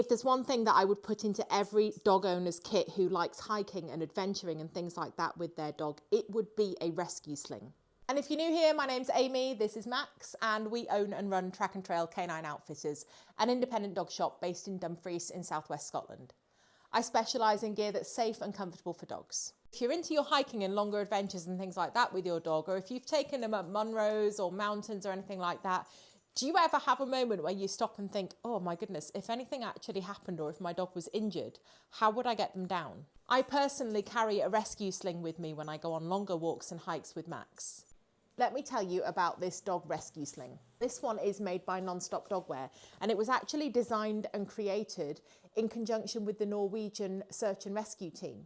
If there's one thing that I would put into every dog owner's kit who likes hiking and adventuring and things like that with their dog, it would be a rescue sling. And if you're new here, my name's Amy, this is Max, and we own and run Track and Trail Canine Outfitters, an independent dog shop based in Dumfries in southwest Scotland. I specialise in gear that's safe and comfortable for dogs. If you're into your hiking and longer adventures and things like that with your dog, or if you've taken them up Munros or mountains or anything like that, do you ever have a moment where you stop and think, oh my goodness, if anything actually happened or if my dog was injured, how would I get them down? I personally carry a rescue sling with me when I go on longer walks and hikes with Max. Let me tell you about this dog rescue sling. This one is made by Non-stop Dogwear, and it was actually designed and created in conjunction with the Norwegian search and rescue team.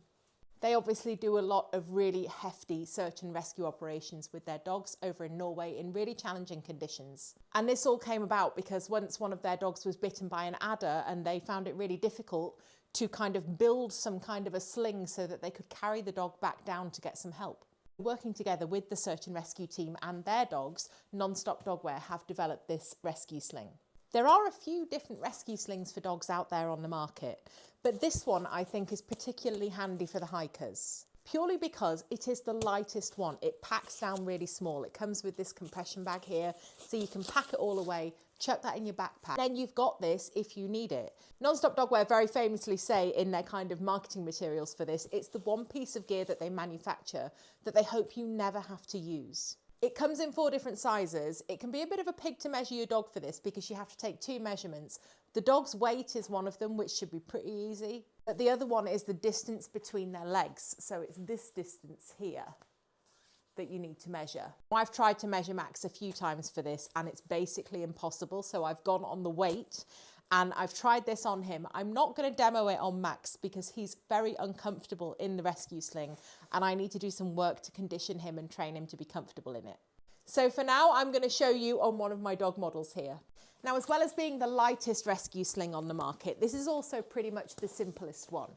They obviously do a lot of really hefty search and rescue operations with their dogs over in Norway in really challenging conditions. And this all came about because once one of their dogs was bitten by an adder and they found it really difficult to kind of build some kind of a sling so that they could carry the dog back down to get some help. Working together with the search and rescue team and their dogs, Non-stop Dogwear have developed this rescue sling. There are a few different rescue slings for dogs out there on the market, but this one I think is particularly handy for the hikers. Purely because it is the lightest one. It packs down really small. It comes with this compression bag here, so you can pack it all away, chuck that in your backpack. Then you've got this if you need it. Non-stop Dogwear very famously say in their kind of marketing materials for this, it's the one piece of gear that they manufacture that they hope you never have to use. It comes in 4 different sizes. It can be a bit of a pig to measure your dog for this because you have to take 2 measurements. The dog's weight is one of them, which should be pretty easy. But the other one is the distance between their legs. So it's this distance here that you need to measure. I've tried to measure Max a few times for this and it's basically impossible. So I've gone on the weight and I've tried this on him. I'm not going to demo it on Max because he's very uncomfortable in the rescue sling and I need to do some work to condition him and train him to be comfortable in it. So for now, I'm going to show you on one of my dog models here. Now, as well as being the lightest rescue sling on the market, this is also pretty much the simplest one.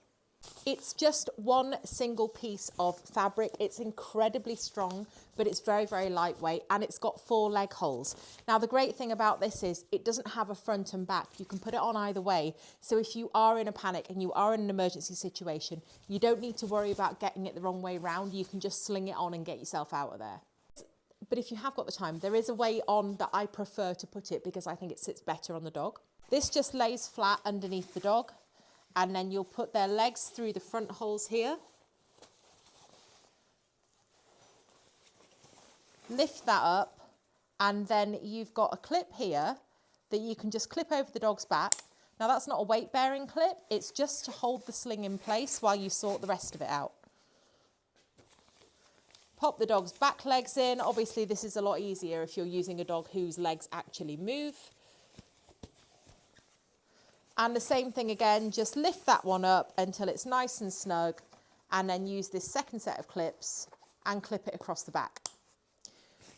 It's just one single piece of fabric. It's incredibly strong, but it's very, very lightweight and it's got 4 leg holes. Now, the great thing about this is it doesn't have a front and back. You can put it on either way. So if you are in a panic and you are in an emergency situation, you don't need to worry about getting it the wrong way round. You can just sling it on and get yourself out of there. But if you have got the time, there is a way on that I prefer to put it because I think it sits better on the dog. This just lays flat underneath the dog. And then you'll put their legs through the front holes here. Lift that up. And then you've got a clip here that you can just clip over the dog's back. Now that's not a weight bearing clip. It's just to hold the sling in place while you sort the rest of it out. Pop the dog's back legs in. Obviously this is a lot easier if you're using a dog whose legs actually move. And the same thing again, just lift that one up until it's nice and snug and then use this second set of clips and clip it across the back.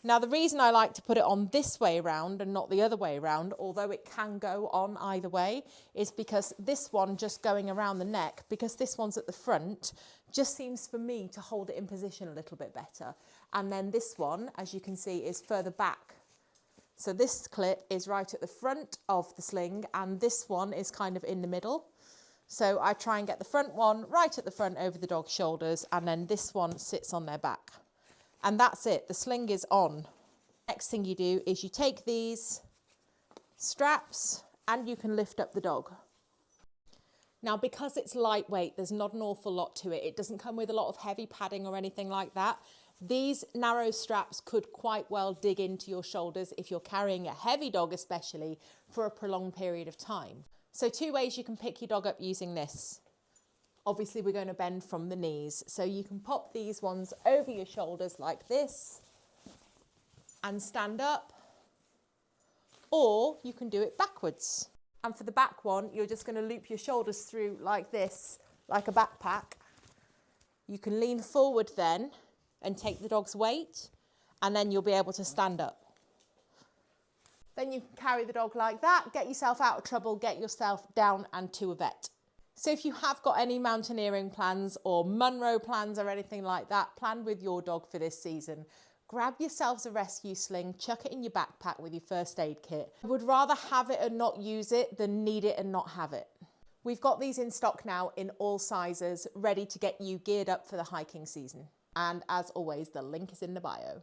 Now the reason I like to put it on this way around and not the other way around, although it can go on either way, is because this one just going around the neck, because this one's at the front, just seems for me to hold it in position a little bit better. And then this one, as you can see, is further back. So this clip is right at the front of the sling and this one is kind of in the middle. So I try and get the front one right at the front over the dog's shoulders and then this one sits on their back. And that's it, the sling is on. Next thing you do is you take these straps and you can lift up the dog. Now, because it's lightweight, there's not an awful lot to it. It doesn't come with a lot of heavy padding or anything like that. These narrow straps could quite well dig into your shoulders if you're carrying a heavy dog, especially for a prolonged period of time. So 2 ways you can pick your dog up using this. Obviously, we're going to bend from the knees. So you can pop these ones over your shoulders like this and stand up, or you can do it backwards. And for the back one, you're just going to loop your shoulders through like this, like a backpack. You can lean forward then and take the dog's weight, and then you'll be able to stand up. Then you can carry the dog like that, get yourself out of trouble, get yourself down and to a vet. So if you have got any mountaineering plans or Munro plans or anything like that planned with your dog for this season, grab yourselves a rescue sling, chuck it in your backpack with your first aid kit. I would rather have it and not use it than need it and not have it. We've got these in stock now in all sizes, ready to get you geared up for the hiking season. And as always, the link is in the bio.